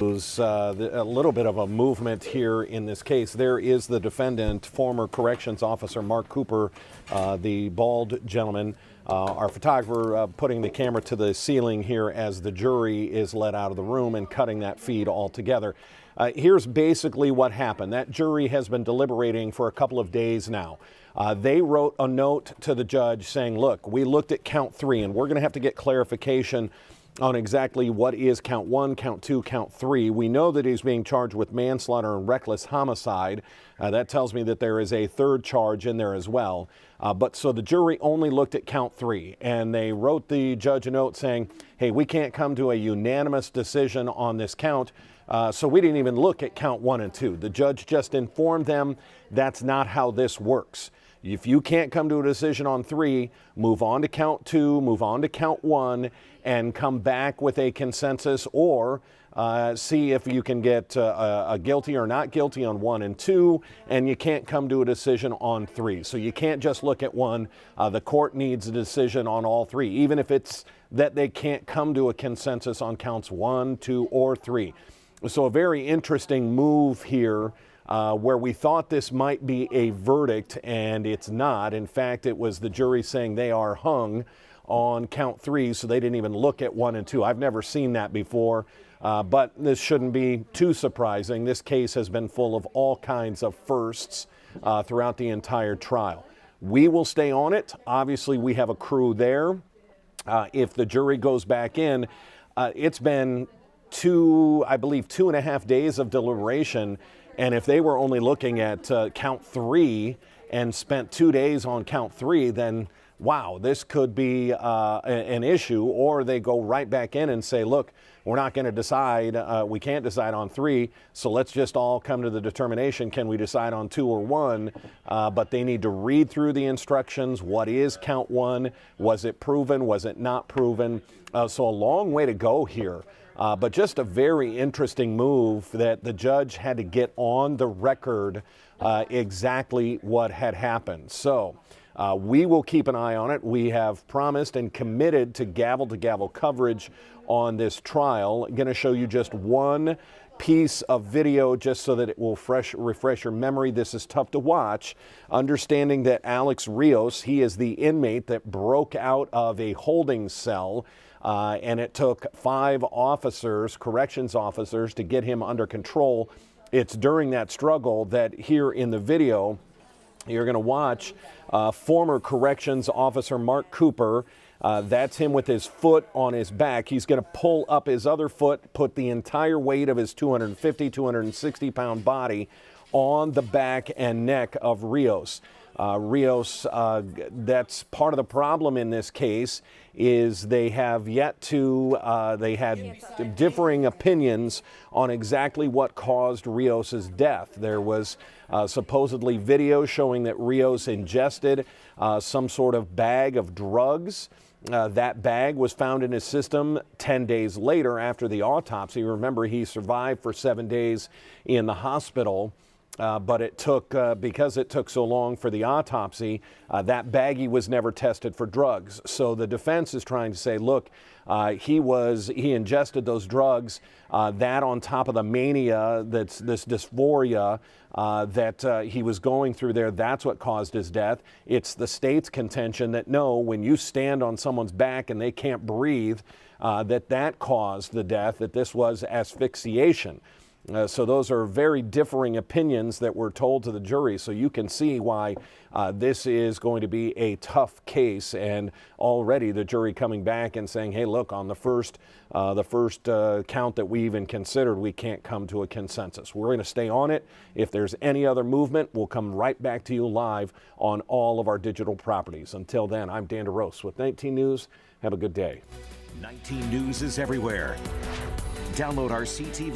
A little bit of a movement here in this case. There is the defendant, former corrections officer Mark Cooper, the bald gentleman. Our photographer putting the camera to the ceiling here as the jury is let out of the room and cutting that feed altogether. Here's basically what happened. That jury has been deliberating for a couple of days now. They wrote a note to the judge saying, look, we looked at count 3 and we're going to have to get clarification on exactly what is count 1, count 2, count 3. We know that he's being charged with manslaughter and reckless homicide. That tells me that there is a third charge in there as well. But so the jury only looked at count 3, and they wrote the judge a note saying, hey, we can't come to a unanimous decision on this count. So we didn't even look at count 1 and 2. The judge just informed them that's not how this works. If you can't come to a decision on 3, move on to count 2, move on to count 1, and come back with a consensus, or see if you can get a guilty or not guilty on 1 and 2, and you can't come to a decision on 3. So you can't just look at 1. The court needs a decision on all 3, even if it's that they can't come to a consensus on counts 1, 2, or 3. So a very interesting move here. Where we thought this might be a verdict, and it's not. In fact, it was the jury saying they are hung on count 3, so they didn't even look at 1 and 2. I've never seen that before, but this shouldn't be too surprising. This case has been full of all kinds of firsts throughout the entire trial. We will stay on it. Obviously, we have a crew there. If the jury goes back in, it's been I believe 2.5 days of deliberation. And if they were only looking at count 3 and spent 2 days on count 3, then wow, this could be an issue. Or they go right back in and say, look, we're not going to decide. We can't decide on 3. So let's just all come to the determination. Can we decide on 2 or 1? But they need to read through the instructions. What is count 1? Was it proven? Was it not proven? So a long way to go here. But just a very interesting move that the judge had to get on the record exactly what had happened. So we will keep an eye on it. We have promised and committed to gavel coverage on this trial. I'm going to show you just one piece of video just so that it will refresh your memory. This is tough to watch. Understanding that Alex Rios, he is the inmate that broke out of a holding cell. And it took 5 officers, corrections officers, to get him under control. It's during that struggle that here in the video, you're going to watch former corrections officer Mark Cooper. That's him with his foot on his back. He's going to pull up his other foot, put the entire weight of his 250, 260-pound body on the back and neck of Rios. That's part of the problem in this case, is they have yet to, they had differing opinions on exactly what caused Rios's death. There was supposedly video showing that Rios ingested some sort of bag of drugs. That bag was found in his system 10 days later after the autopsy. Remember, he survived for 7 days in the hospital. But it took, because it took so long for the autopsy, that baggie was never tested for drugs. So the defense is trying to say, look, he ingested those drugs, that on top of the mania, that's this dysphoria that he was going through there, that's what caused his death. It's the state's contention that no, when you stand on someone's back and they can't breathe, that caused the death, that this was asphyxiation. So those are very differing opinions that were told to the jury. So you can see why this is going to be a tough case. And already the jury coming back and saying, hey, look, on the first count that we even considered, we can't come to a consensus. We're going to stay on it. If there's any other movement, we'll come right back to you live on all of our digital properties. Until then, I'm Dan DeRose with 19 News. Have a good day. 19 News is everywhere. Download our CTV